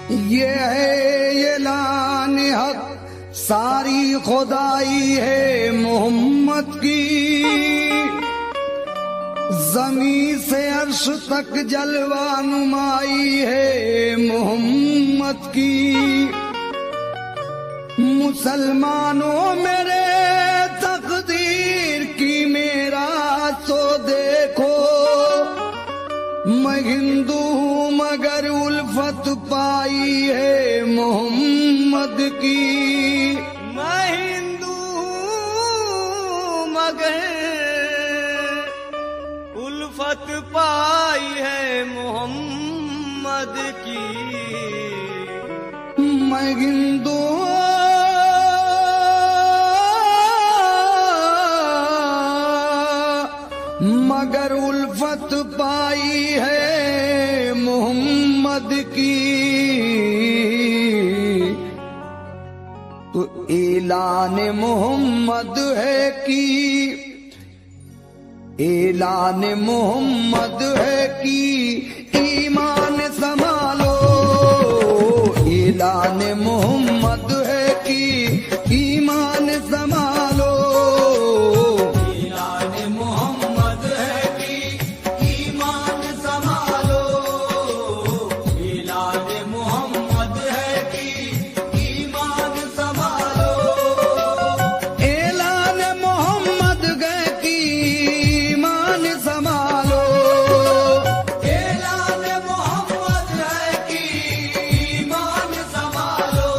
ये है ऐलान हक, सारी खुदाई है मोहम्मद की। जमीन से अर्श तक जलवा नुमाई है मोहम्मद की। मुसलमानों मेरे तकदीर की मेरा तो देखो, मैं हिंदू हूँ मगर उल्फत पाई है मोहम्मद की। मैं हिंदू हूँ मगर उल्फत पाई है मोहम्मद की। मैं हिंदू मगर उल्फत पाई है मोहम्मद की। तो ऐलान मोहम्मद है कि ऐलान मोहम्मद है कि ईमान संभालो। ऐलान मोहम्मद है कि ईमान संभालो। ऐलान मोहम्मद है कि ईमान संभालो। ऐलान मोहम्मद है कि ईमान संभालो। ऐलान मोहम्मद है कि ईमान संभालो। ऐलान मोहम्मद है कि ईमान संभालो।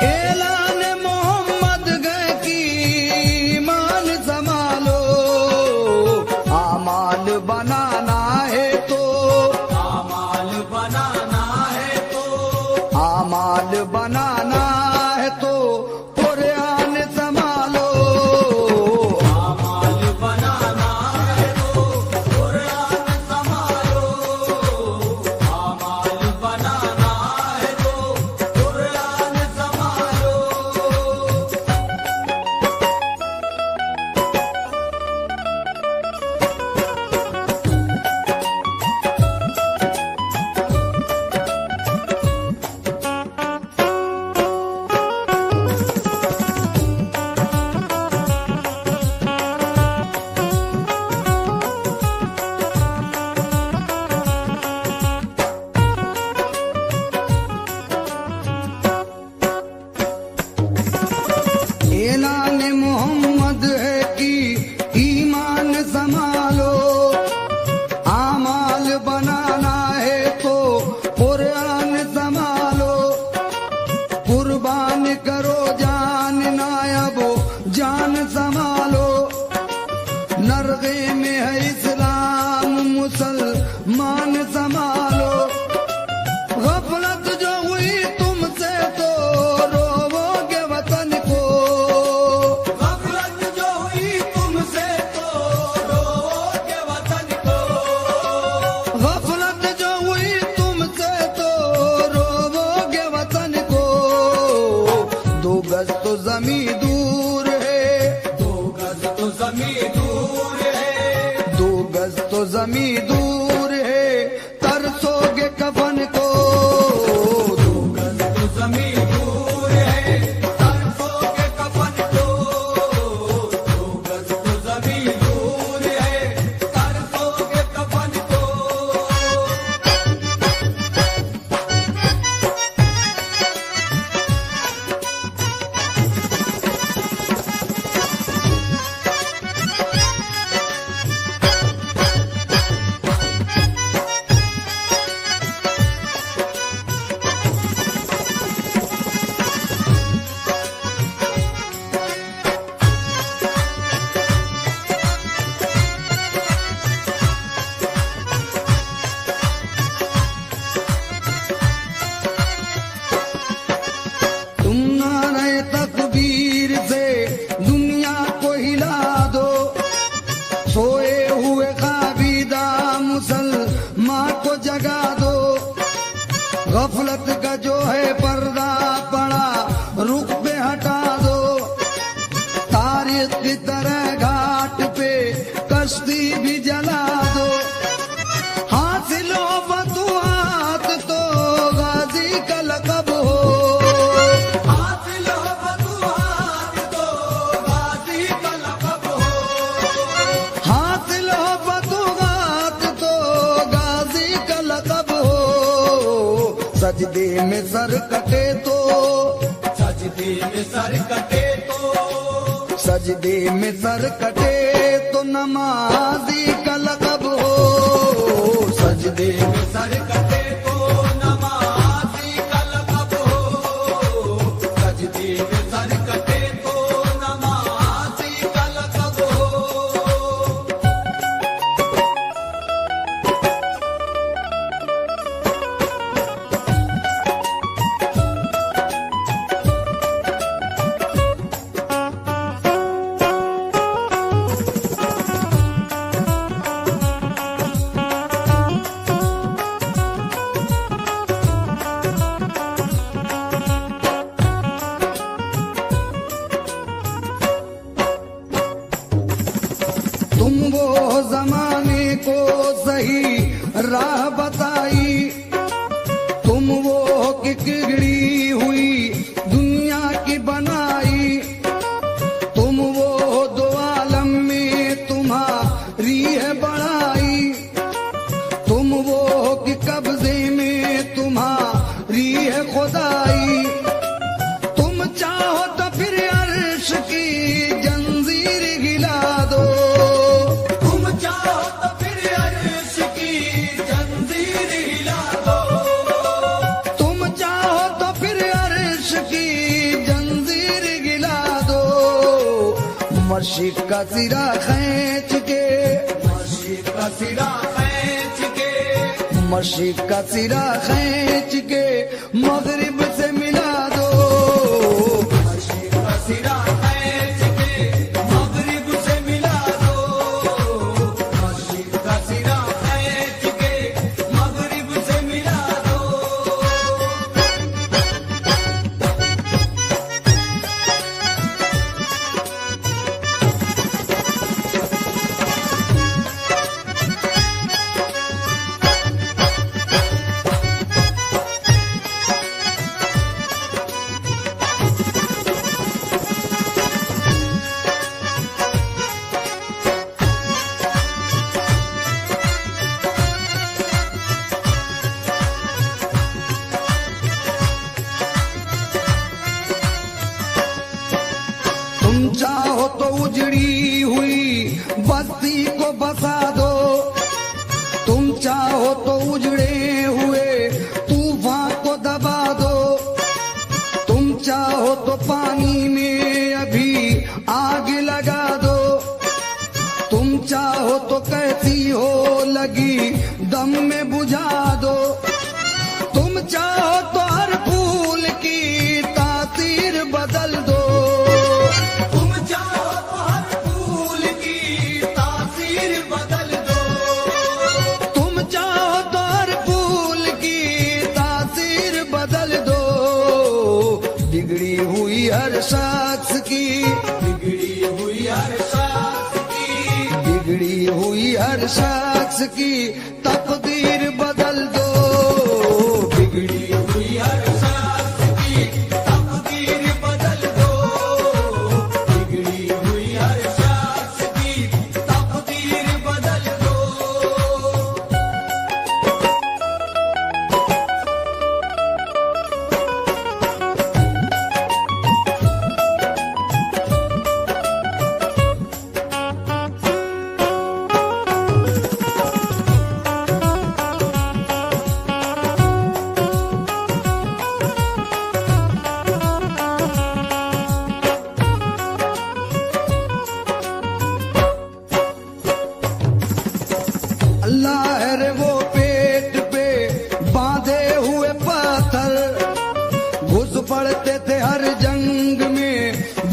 ऐलान मोहम्मद है कि ईमान संभालो। आमाल बनाना है तो आमाल बनाना है तो आमाल बनाना है तो कुरान संभालो। आमाल बनाना है तो कुरान संभालो। आमाल बनाना है तो कुरान संभालो। ऐलान मोहम्मद है कि ईमान संभालो। आमाल बनाना है तो कुरान संभालो। कुर्बान करो जान नायबो जान संभालो। नरगे में है इस्लाम मुसलमान संभालो। गफलत जो हुई तुमसे तो रोवोगे वतन को। गफलत जो हुई तुमसे तो रोओगे वतन को। गफलत जो हुई तुमसे तो रोवोगे वतन को। दो गज तो जमीन दूर है। दो गज तो जमीन दूर है। दो गज तो जमीन दूर है, तरसोगे कफन को। दो गज तो जमीन दूर है, तरसोगे कफन को। दो गज तो जमीन दूर है, तरसोगे कफन को। तुम नारे तकबीर से दुनिया को हिला दो। सोए हुए काबीदा मुसलमान को जगा दो। गफलत का जो है पर्दा पड़ा रुख पे हटा दो। तारीख की तरह घाट पे कश्ती भी जला दो। हासिल हो फतुहात तो सजदे में सर कटे तो, सजदे में सर कटे तो, सजदे में सर कटे तो नमाजी का लक़ब हो। सजदे में सर कटे तो नमाजी का लक़ब हो। सजदे में सर कटे तो नमाजी का लक़ब हो। तुम वो जमाने को सही राह बताई, तुम वो किकड़ी हुई दुनिया की बनाई, तुम वो दो आलम में तुम्हारी है बड़ाई, तुम वो कि कब्जे में तुम्हारी है खुदाई। तुम चाहो तो फिर अर्श की जंजीर हिला दो, तुम चाहो तो फिर अर्श की जंजीर हिला दो। तुम चाहो तो फिर अर्श की जंजीर गिला दो। मशीक का सिरा खींच के, मशीक का सिरा खींच के, मशीक का सिरा खींच के मगरिब से मिला दो। मशीक का सिरा खींच के मगरिब से मिला दो। मशीक का सिरा खींच के मगरिब से मिला दो। तुम चाहो तो उजड़ी हुई बस्ती को बसा दो, तुम चाहो तो उजड़े हुए तूफान को दबा दो, तुम चाहो तो पानी में अभी आग लगा दो, तुम चाहो तो कैसी हो लगी दम में बुझा दो, तुम चाहो तो हर फूल की तासीर बदल दो। तुम चाहो तो हर फूल की तासीर बदल दो। तुम चाहो तो हर फूल की तासीर बदल दो। बिगड़ी हुई हर शख्स की, बिगड़ी हुई हर शख्स की, बिगड़ी हुई हर शख्स की तकदीर बदल दो। बिगड़ी हुई हर शख्स की तकदीर बदल दो। बिगड़ी हुई हर शख्स की तकदीर बदल दो। अल्लाह है रे वो पेट पे बांधे हुए पत्थर, घुस पड़ते थे हर जंग में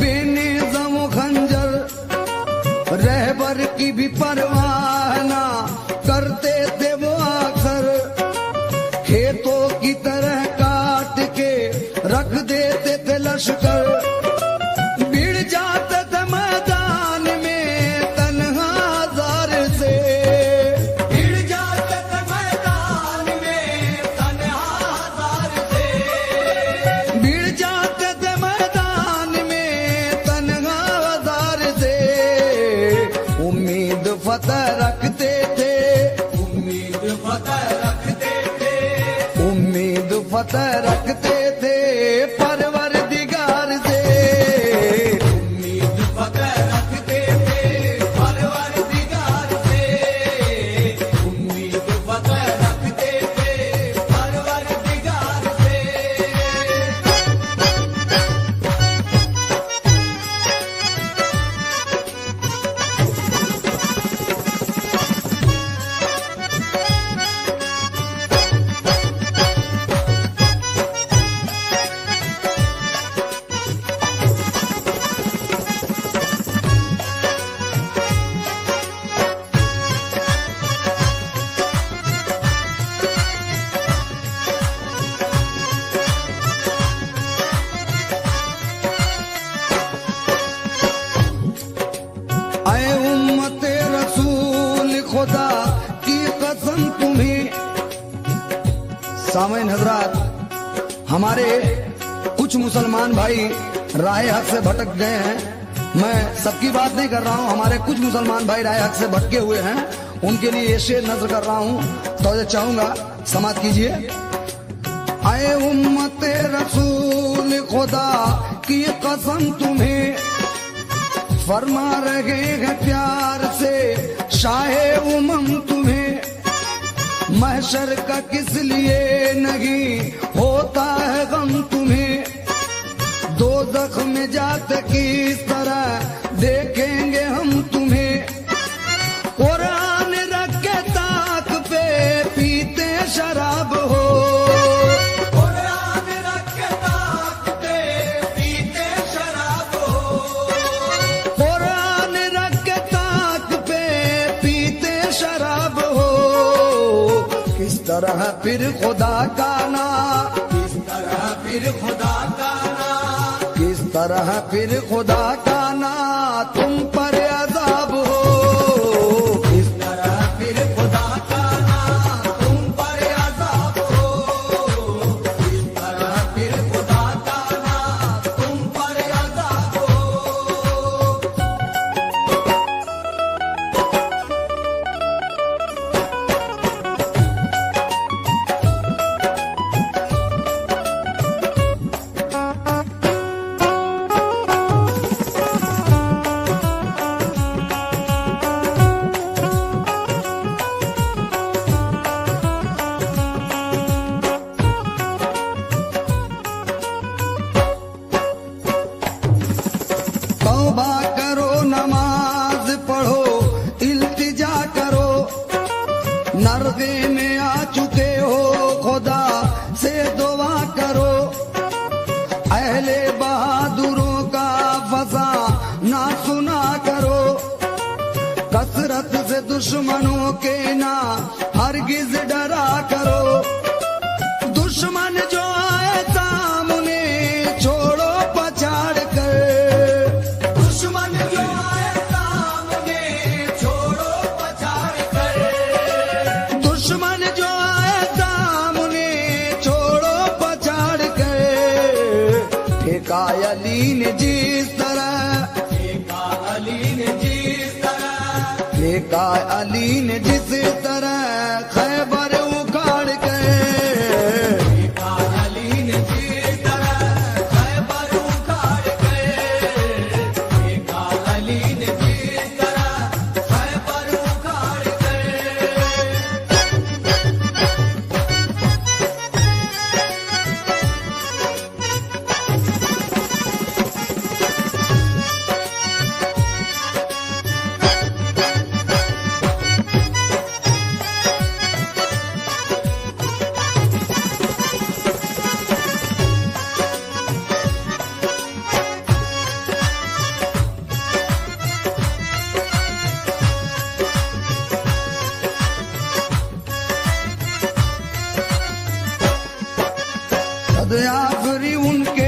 बेनिज़म खंजर, रहबर की भी परवाह ना करते थे वो अक्सर, खेतों की तरह काट के रख देते थे लश्कर, भिड़ जाते थे मैदान में तन्हा जार से, भिड़ जाते थे मैदान में तन्हा जार से। भिड़ जाते थे मैदान फतेह रखते थे परवरदिगार से। उम्मीद फतेह रखते थे परवरदिगार से, उम्मीद फतेह रखते थे परवरदिगार से। ऐ उम्मते रसूल खुदा की कसम तुम्हें। सामईन हजरात, हमारे कुछ मुसलमान भाई राह हक से भटक गए हैं। मैं सबकी बात नहीं कर रहा हूं, हमारे कुछ मुसलमान भाई राह हक से भटके हुए हैं, उनके लिए ये शेर नजर कर रहा हूं, तो ये चाहूंगा समाप्त कीजिए। ऐ उम्मते रसूल खुदा की कसम तुम्हें, फरमा रहे हैं प्यार से शाहे उमम तुम्हें। महशर का किस लिए नहीं होता है गम तुम्हें, दोज़ख में जाते किस तरह देखेंगे हम तुम्हें। कुरान रख के ताक पे पीते शराब हो, कुरान रख के ताक पे पीते शराब हो, कुरान रख के ताक पे पीते शराब हो। किस तरह फिर खुदा का ना, किस तरह फिर खुदा का ना, किस तरह फिर खुदा का ना तुम पर अज़ाब हो। किस तरह फिर खुदा का ना तुम पर अज़ाब हो, किस तरह फिर खुदा का ना तुम पर अज़ाब हो। तौबा करो, नमाज पढ़ो, इल्तिजा करो। नरगे में आ चुके हो, खुदा से दुआ करो। अहले बहादुरों का फसा ना सुना करो। कसरत से दुश्मनों के ना हरगिज डरा करो। दुश्मन जो आए सामने छोड़ो पछाड़ कर, दुश्मन जो आए सामने छोड़ो पछाड़ कर, दुश्मन जो आए सामने छोड़ो पछाड़ कर। ठेका अली ने जिस तरह, ठेका अली ने जिस तरह, ठेका अली ने जिस तरह खैबर उखाड़ के, ठेका अली ने जिस तरह खैबर उखाड़ के, ठेका अली ने जिस तरह खैबर उखाड़ के। आखिरी उनके